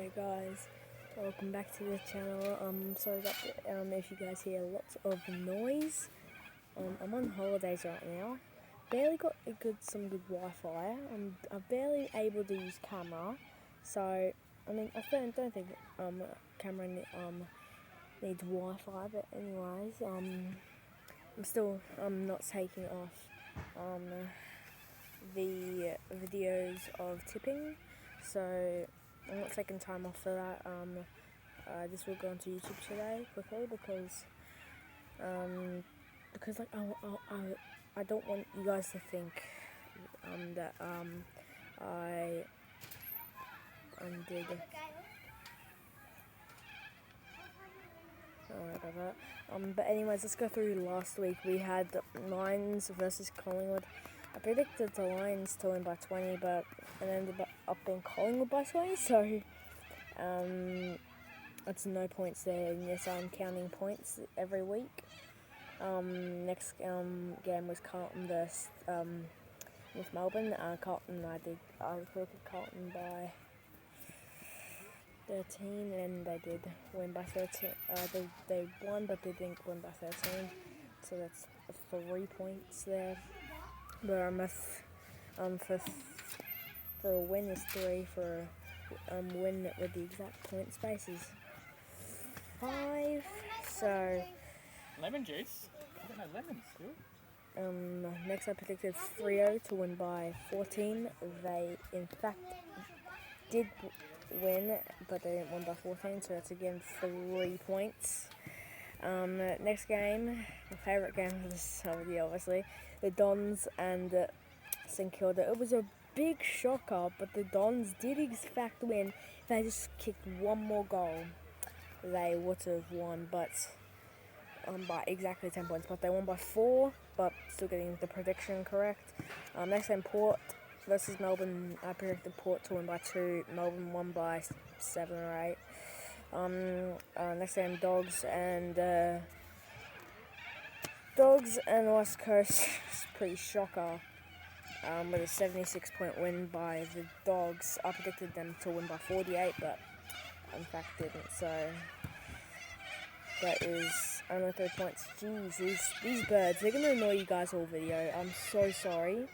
Hi guys, welcome back to the channel. Sorry about if you guys hear lots of noise. I'm on holidays right now. Barely got some good Wi-Fi. I'm barely able to use camera. So I don't think camera needs Wi-Fi. But anyways, I'm still not taking off the videos of tipping. So I'm not taking time off for that. This will go onto YouTube today quickly because like I don't want you guys to think that I undid. About that. But anyways, let's go through last week. We had Lions versus Collingwood. I predicted the Lions to win by 20, but it ended up being Collingwood by 20, so that's no points there. And yes, I'm counting points every week. Next game was Carlton versus with Melbourne. Carlton, I predicted Carlton by 13, and they did win by 13. They won, but they didn't win by 13, so that's 3 points there. But for a win is 3, for win with the exact point space is 5. So lemon juice. I don't know lemons still. Next I predicted Freo to win by 14. They in fact did win, but they didn't win by 14, so that's again 3 points. Next game, my favourite game of this video, obviously, the Dons and St Kilda. It was a big shocker, but the Dons did in fact win. If they just kicked one more goal, they would have won, but by exactly 10 points. But they won by 4, but still getting the prediction correct. Next game, Port versus Melbourne. I predicted Port to win by 2. Melbourne won by 7 or 8. Next game, Dogs and West Coast. It's pretty shocker. With a 76-point win by the Dogs. I predicted them to win by 48, but in fact didn't. So that is only 3 points. Jeez, these birds, they're gonna annoy you guys all video. I'm so sorry,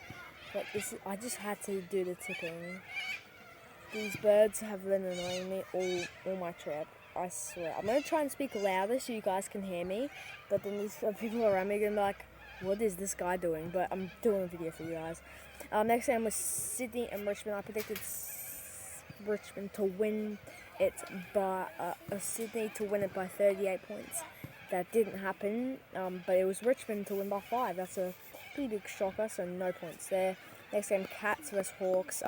but I just had to do the tipping. These birds have been annoying me all my trip. I swear. I'm gonna try and speak louder so you guys can hear me, but then these people around me are gonna be like, what is this guy doing? But I'm doing a video for you guys. Next game was Sydney and Richmond. I predicted Richmond to win it by Sydney to win it by 38 points. That didn't happen, but it was Richmond to win by 5. That's a pretty big shocker, so no points there. Next game, Cats vs Hawks.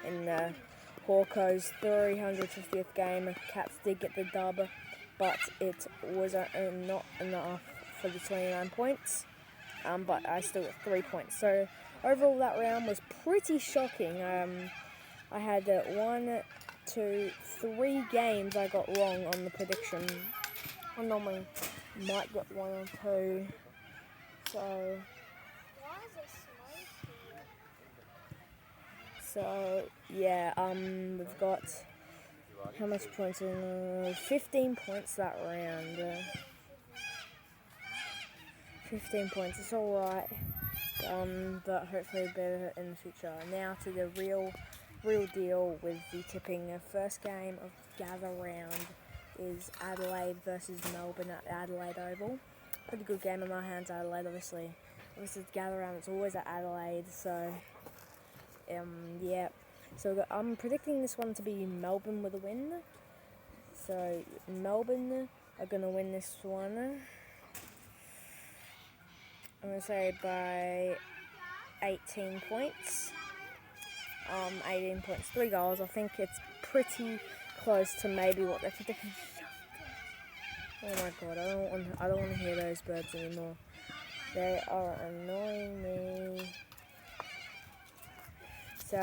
In Hawko's 350th game, Cats did get the dub, but it was not enough for the 29 points. But I still got 3 points. So overall, that round was pretty shocking. I had 3 games I got wrong on the prediction. I normally might get 1 or 2. So yeah, we've got how much points in 15 points that round. 15 points, it's alright, but hopefully better in the future. Now to the real deal with the tipping. The first game of Gather Round is Adelaide versus Melbourne at Adelaide Oval. Pretty good game in my hands, Adelaide, obviously. This is Gather Round, it's always at Adelaide, so yeah. So I'm predicting this one to be Melbourne with a win. So Melbourne are going to win this one. I'm going to say by 18 points. 18 points, 3 goals. I think it's pretty close to maybe what they're predicting. Oh my god, I don't want to hear those birds anymore. They are annoying me. So,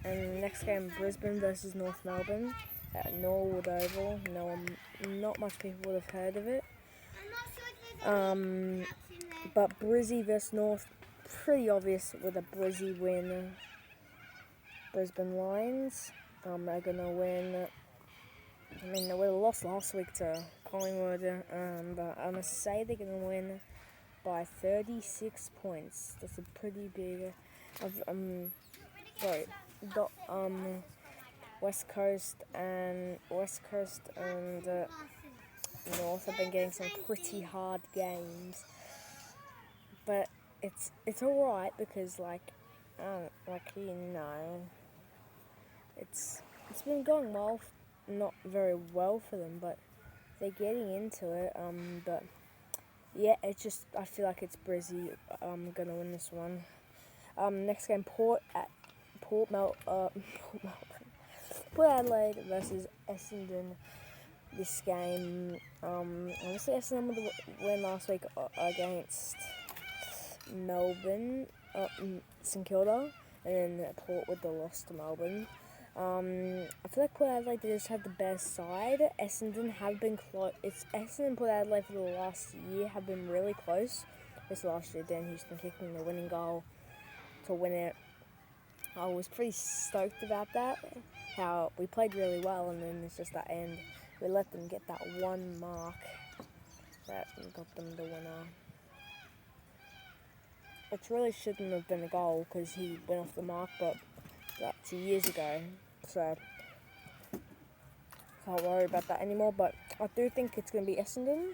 and next game, Brisbane versus North Melbourne at Norwood Oval. Not much people would have heard of it. But Brizzy versus North, pretty obvious with a Brizzy win. Brisbane Lions, they're going to win I mean, they would have lost last week to Collingwood, but I'm going to say they're going to win by 36 points. That's a pretty big... Sorry, West Coast and North have been getting some pretty hard games, but it's alright because it's been going well, not very well for them, but they're getting into it. But yeah, it's just I feel like it's Brizzy gonna win this one. Next game, Port Adelaide versus Essendon. This game, obviously Essendon with the win last week against Melbourne, St Kilda, and then Port with the loss to Melbourne. I feel like Port Adelaide just had the best side. Essendon have been close. Essendon and Port Adelaide for the last year have been really close. This last year, Dan Houston kicking the winning goal to win it. I was pretty stoked about that. How we played really well, and then it's just that end. We let them get that one mark that got them the winner. It really shouldn't have been a goal because he went off the mark, but that's years ago, so can't worry about that anymore. But I do think it's going to be Essendon.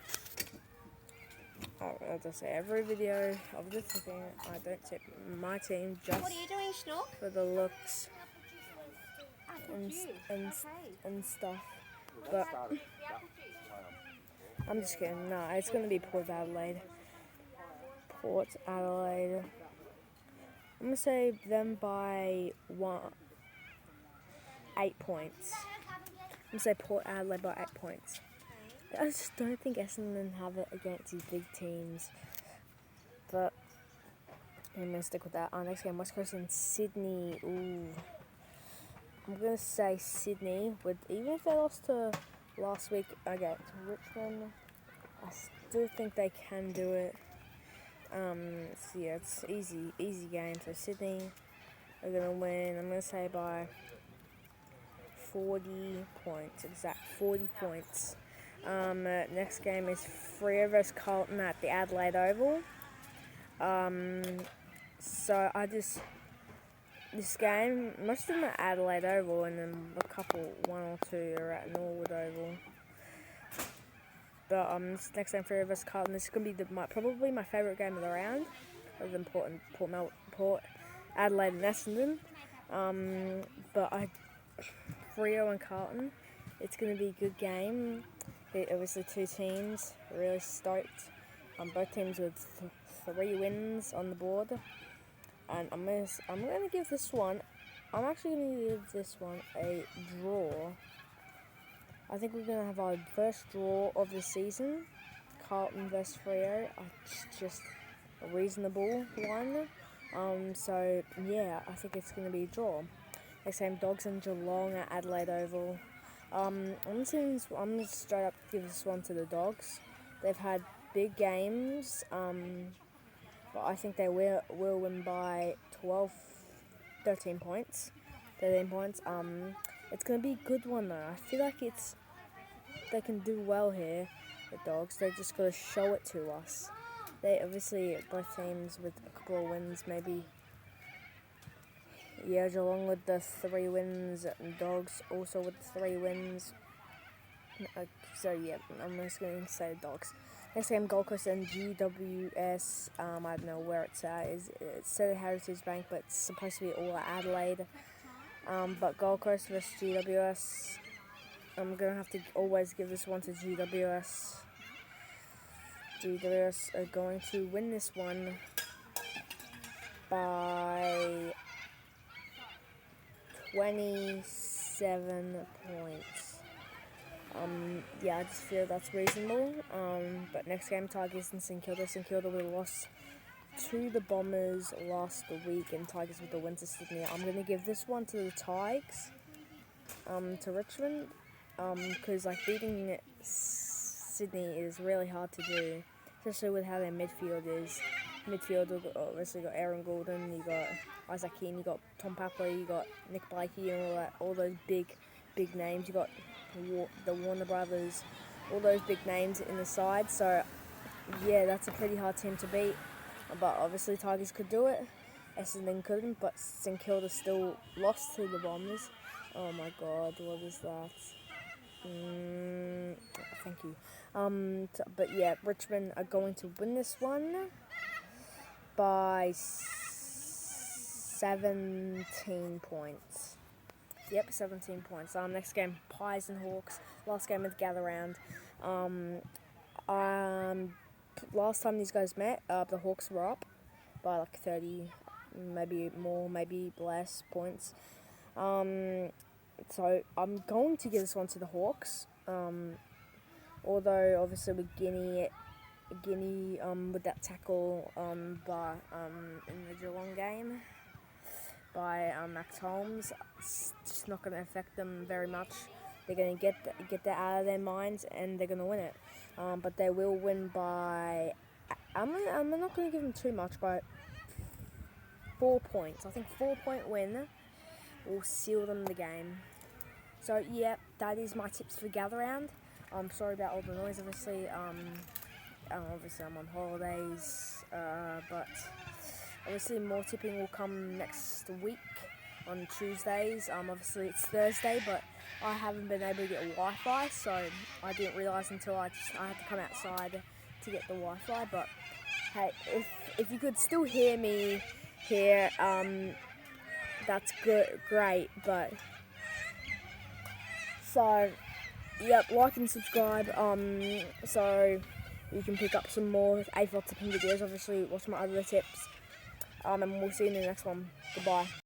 As I say, every video of the tipping, I don't tip my team just What are you doing, Schnook? for the looks and stuff. But I'm just kidding. No, it's going to be Port Adelaide. Port Adelaide. I'm going to say them by 8 points. I'm going to say Port Adelaide by 8 points. I just don't think Essendon have it against these big teams. But I'm going to stick with that. Our next game, West Coast and Sydney. Ooh. I'm going to say Sydney. Even if they lost to last week against Richmond, I still think they can do it. So yeah, it's easy game. So Sydney are going to win. I'm going to say by 40 points. Exact 40 points. Next game is Freo vs Carlton at the Adelaide Oval. So this game, most of them are Adelaide Oval, and then one or two are at Norwood Oval. But this next game, Freo vs Carlton, this is gonna be probably my favourite game of the round, other than Port Adelaide and Essendon. But Freo and Carlton, it's gonna be a good game. Obviously, two teams really stoked. Both teams with 3 wins on the board, and I'm gonna give this one. I'm actually gonna give this one a draw. I think we're gonna have our first draw of the season. Carlton vs Freo. It's just a reasonable one. So yeah, I think it's gonna be a draw. Next game, Dogs and Geelong at Adelaide Oval. I'm gonna straight up give this one to the Dogs. They've had big games, but I think they will win by 13 points. It's gonna be a good one though. I feel like they can do well here, the Dogs. They just gotta show it to us. They obviously both teams with a couple of wins, maybe. Yeah, Geelong with the 3 wins, and Dogs also with 3 wins. So yeah, I'm just going to say Dogs. Next game, Gold Coast and GWS. I don't know where it's at. It's at Heritage Bank, but it's supposed to be all at Adelaide. But Gold Coast versus GWS. I'm going to have to always give this one to GWS. GWS are going to win this one by 27 points. Yeah, I just feel that's reasonable. But next game, Tigers and St Kilda. St Kilda would have lost to the Bombers last week, and Tigers with the win to Sydney. I'm going to give this one to the Tigers, to Richmond, because beating Sydney is really hard to do, especially with how their midfield is. Midfield, obviously got Aaron Gordon, you got Isaac Keane, you got Tom Papley, you got Nick Blakey, and all those big names. You got the Warner Brothers, all those big names in the side. So yeah, that's a pretty hard team to beat. But obviously Tigers could do it. Essendon couldn't, but St Kilda still lost to the Bombers. Oh my God, what is that? Thank you. But yeah, Richmond are going to win this one by 17 points. Yep, 17 points. Next game, Pies and Hawks. Last game of the gather round. Last time these guys met, the Hawks were up by like 30, maybe more, maybe less points. So I'm going to give this one to the Hawks. Although obviously with Guinea with that tackle in the Geelong game by Max Holmes, it's just not going to affect them very much. They're going to get that out of their minds and they're going to win it. But they will win by. I'm not going to give them too much, but 4 points. I think 4-point win will seal them the game. So yeah, that is my tips for gather round. I'm sorry about all the noise. Obviously, obviously I'm on holidays, but obviously more tipping will come next week on Tuesdays. Obviously it's Thursday, but I haven't been able to get Wi-Fi, so I didn't realise until I had to come outside to get the Wi-Fi. But hey, if you could still hear me here, that's good, great. But so yep, like and subscribe. So you can pick up some more AFL tipping videos. Obviously, watch my other tips. And we'll see you in the next one. Goodbye.